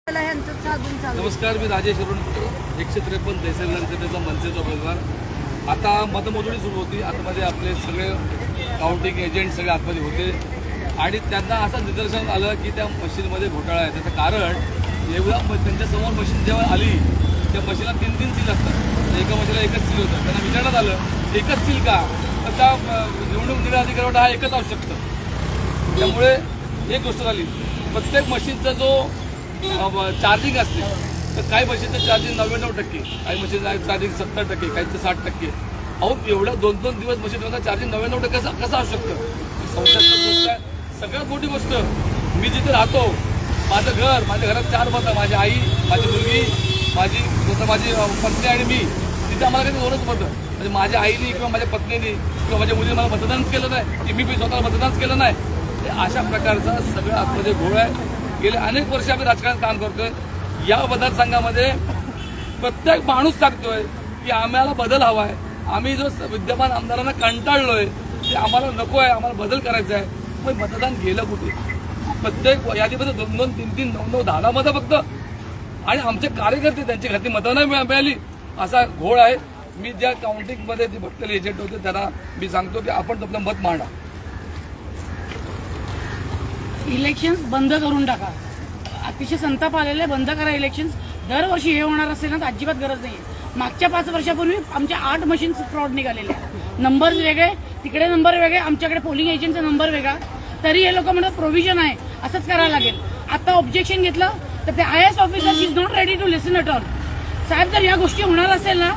नमस्कार, मी राजेश अरुण 153 तहसील विधानसभेचा मनसेचा उमेदवार. आता मतमोजणी सुरू होती. आतमध्ये आपले सगळे काउंटिंग एजंट सगळे आतमध्ये होते आणि त्यांना असं निदर्शन आलं की त्या मशीनमध्ये घोटाळा आहे. त्याचं कारण एवढा त्यांच्यासमोर मशीन जेव्हा आली त्या मशीनला 3 सील असतात. एका मशीनला एकच सील होतं. त्यांना विचारण्यात आलं एकच सील का, तर त्या निवडणूक निर्णय अधिकारी हा एकच असू शकतं. त्यामुळे एक गोष्ट झाली, प्रत्येक मशीनचा जो चार्जिंग असते तर काही मशीनचं चार्जिंग 99%, काही मशीनचं चार्जिंग 70%, काहीचं 60%. अहो एवढ्या 2-2 दिवस मशीनचा चार्जिंग 99% कसं असू शकतं? संशयास्पद गोष्ट आहे. सगळ्यात मोठी गोष्ट, मी जिथे राहतो माझं घर, माझ्या घरात 4 मतं, माझी आई, माझी मुलगी, माझी पत्नी आणि मी. तिथे आम्हाला काही 2च मतं. म्हणजे माझ्या आईने किंवा माझ्या पत्नीने किंवा माझ्या मुलीने मला मतदानच केलं नाही, की मी स्वतःला मतदानच केलं नाही. अशा प्रकारचा सगळं आतमध्ये घोळ आहे. गेले अनेक वर्ष आम्ही राजकारणात काम करतोय. या मतदारसंघामध्ये प्रत्येक माणूस सांगतोय की आम्हाला बदल हवा आहे. आम्ही जो विद्यमान आमदारांना कंटाळलोय ते आम्हाला नको आहे, आम्हाला बदल करायचा आहे. मग मतदान गेलं कुठे? प्रत्येक यादीमध्ये 2-2, 3-3, 9-9, 10 मतं फक्त. आणि आमचे कार्यकर्ते त्यांची घातली मतं नाही मिळाली, असा घोळ आहे. मी ज्या काउंटिंगमध्ये जे बसलेले एजंट होते त्यांना मी सांगतो की आपण आपलं मत मांडा. इलेक्शन्स बंद करून टाका. अतिशय संताप आलेले, बंद करा इलेक्शन्स. दरवर्षी हे होणार असेल ना तर अजिबात गरज नाही. मागच्या 5 वर्षापूर्वी आमच्या 8 मशीन्स फ्रॉड निघालेले. नंबर्स वेगळे, तिकडे नंबर वेगळे, आमच्याकडे पोलिंग एजंटचा नंबर वेगळा. तरी हे लोक म्हणतात प्रोव्हिजन आहे, असंच करायला लागेल. आता ऑब्जेक्शन घेतलं तर ते IAS officer is not ready to listen at all. साहेब, जर या गोष्टी होणार असेल ना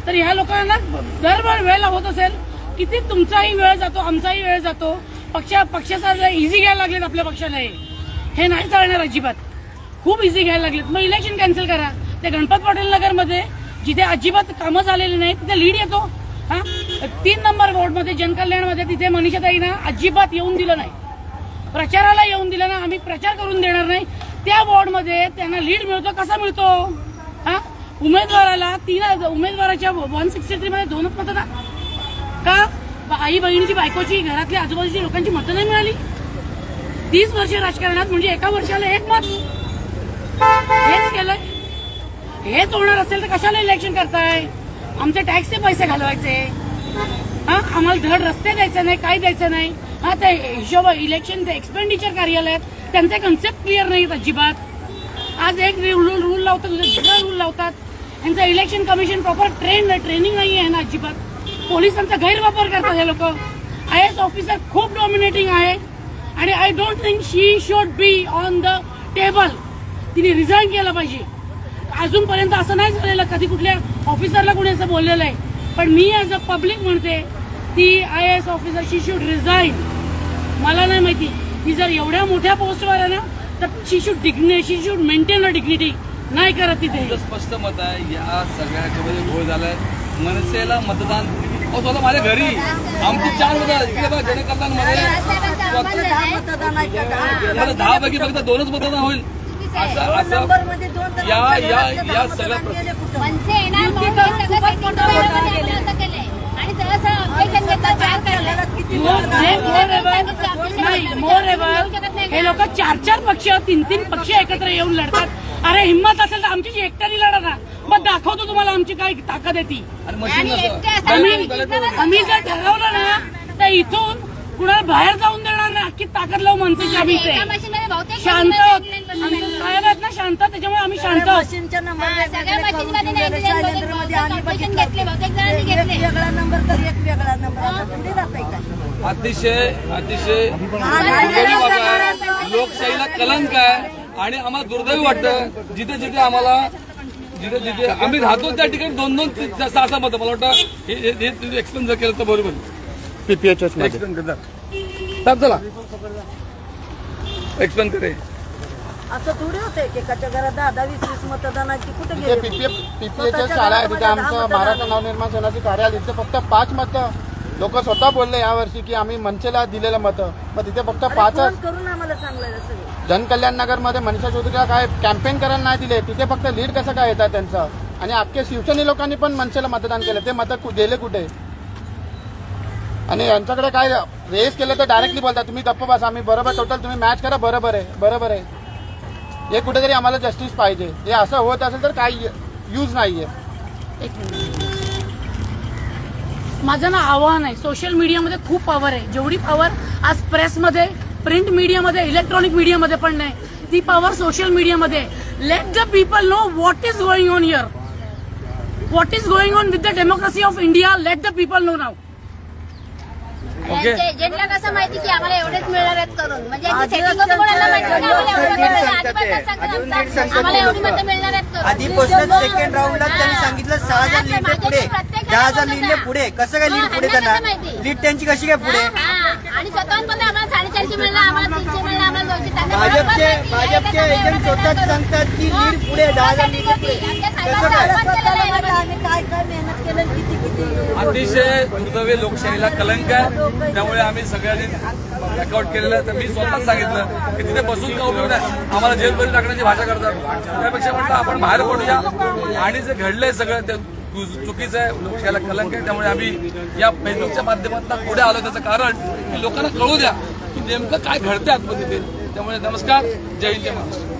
तर ह्या लोकांना दरबार वेळ होत असेल. किती तुमचाही वेळ जातो, आमचाही वेळ जातो. पक्षाचा इझी घ्यायला लागलेत आपल्या पक्षाला. हे नाही चालणार अजिबात. खूप इझी घ्यायला लागलेत. मग इलेक्शन कॅन्सल करा. ते गणपत पाटील नगर मध्ये जिथे अजिबात कामं झालेली नाही तिथे लीड येतो. 3 नंबर वॉर्डमध्ये जनकल्याणमध्ये तिथे मनीषाताईंना अजिबात येऊन दिलं नाही, प्रचाराला येऊन दिलं ना. आम्ही प्रचार करून देणार नाही. त्या वॉर्डमध्ये त्यांना लीड मिळतो. कसा मिळतो? उमेदवाराला 3 उमेदवाराच्या 163 मध्ये 2च मतदान का? आई बहिणीची, बायकोची, घरातल्या आजूबाजूच्या लोकांची मतं नाही मिळाली. 30 वर्ष राजकारणात म्हणजे एका वर्षाला 1 मत. हेच केलंय. हेच होणार असेल तर कशाला इलेक्शन करताय? आमचे टॅक्सचे पैसे घालवायचे. आम्हाला धड रस्ते द्यायचे नाही, काही द्यायचं नाही. ते हिशोब इलेक्शन एक्सपेंडिचर कार्यालयात त्यांचे कन्सेप्ट क्लिअर नाहीत अजिबात. आज एक रूल लावतात, दुसरा रूल लावतात. यांचं इलेक्शन कमिशन प्रॉपर ट्रेनिंग नाही आहे ना अजिबात. पोलिसांचा गैरवापर करतात हे लोक. IAS ऑफिसर खूप डॉमिनेटिंग आहे आणि I don't think she should be on the table. तिने रिझाईन केलं पाहिजे. अजूनपर्यंत असं नाही झालेलं, कधी कुठल्या ऑफिसरला कोणी असं बोललेलं आहे. पण मी ॲज अ पब्लिक म्हणते ती IAS officer she should resign. मला नाही माहिती ती जर एवढ्या मोठ्या पोस्टवर आहे ना तर शी शुड मेंटेन अ डिग्निटी. नाही करत तिथे. स्पष्ट मत आहे. या सगळ्याच्यामध्ये घोळ झालाय. मनसेला मतदान स्वतः माझ्या घरी आमची 4 मतं इकडे बघा. जनकल्याणमध्ये 10 पैकी फक्त 2च मतदान होईल. असं या सगळ्या हे लोक 4-4 पक्ष, 3-3 पक्ष एकत्र येऊन लढतात. अरे हिंमत असेल तर आमची एकट्याने लढा ना. मग दाखवतो तुम्हाला आमची काय ताकद आहे ती. आम्ही जर ठरवलं ना तर इथून कुणाला बाहेर जाऊन देणार नाही. अख्खी ताकद लावू मनसेची. आम्ही शांत साहेब आहेत ना, शांत. त्याच्यामुळे आम्ही शांत. अतिशय लोकशाहीला कलंक आहे. आणि आम्हाला दुर्दैवी वाटतं जिथे जिथे आम्ही राहतो त्या ठिकाणी 2-2, 6-6 मतं. मला वाटतं हे एक्सप्लेन जर केलं तर बरोबर. PPHS एक्सप्लेन करतात साहेब. चला एक्सप्लेन करे. असं थोडी होते एकाच्या घरात 10-20 मतदानाची कुठे गेले? PPHS शाळा आहे तिथे आमचं महाराष्ट्र नवनिर्माण सेनाचे कार्यालय. तिथे फक्त 5 मतं लोक स्वतः बोलले यावर्षी की आम्ही मनसेला दिलेलं मतं. मग तिथे फक्त 5च करून आम्हाला सांगलं. जनकल्याण नगर मध्ये मनीषा चौधरीला काय कॅम्पेन करायला नाही दिले. तिथे फक्त लीड कसं काय येतात त्यांचं? आणि अख्खे शिवसेने लोकांनी पण मनसेला मतदान केलं. ते मतं गेले कुठे? आणि यांच्याकडे काय रेस केलं तर डायरेक्टली बोलतात तुम्ही गप्प बसा, आम्ही बरोबर टोटल तुम्ही मॅच करा. बरोबर आहे. हे कुठेतरी आम्हाला जस्टिस पाहिजे. हे असं होत असेल तर काही यूज नाहीये. एक मिनिट. माझं ना आव्हान आहे, सोशल मीडियामध्ये खूप पॉवर आहे. जेवढी पॉवर आज प्रेसमध्ये, प्रिंट मीडियामध्ये, इलेक्ट्रॉनिक मीडियामध्ये पण नाही, ती पॉवर सोशल मीडियामध्ये. Let the people know what is going on here, what is going on with the democracy of India. Let the people know now. Okay. एजंटला कसं माहिती की आम्हाला एवढेच मिळणार आहेत करून, म्हणजे कोणाला माहिती आम्हाला एवढी मतं मिळणार आहेत करून. आधीपासून सेकंड राऊंडला त्यांनी सांगितलं 6,000 लीडने पुढे, 10,000 लीडने पुढे. कसं काय लीड पुढे जाणार? लीड त्यांची कशी काय पुढे? आणि स्वतःहून पण आम्हाला 450 मिळणार, आम्हाला 300 मिळणार, आम्हाला 200. भाजपचे एजंट स्वतःच सांगतात की लीड पुढे, 10,000 लीडने पुढे. कसं काय? आम्ही काय काय मेहनत केलं, किती अतिशय दुर्दैवी लोकशाहीला कलंक आहे. त्यामुळे आम्ही सगळ्यांनी वर्कआउट केलेलं आहे. तर मी स्वतःच सांगितलं की तिथे बसून का उपयोग नाही, आम्हाला जेलमध्ये टाकण्याची भाषा करतात. त्यापेक्षा म्हटलं आपण बाहेर पडूया. आणि जे घडलंय सगळं ते चुकीचं आहे, लोकशाहीला कलंक आहे. त्यामुळे आम्ही या फेसबुकच्या माध्यमातून पुढे आलो. त्याचं कारण की लोकांना कळू द्या की नेमकं काय घडतंय आतमध्ये ते. त्यामुळे नमस्कार, जय हिंद, जय महाराष्ट्र.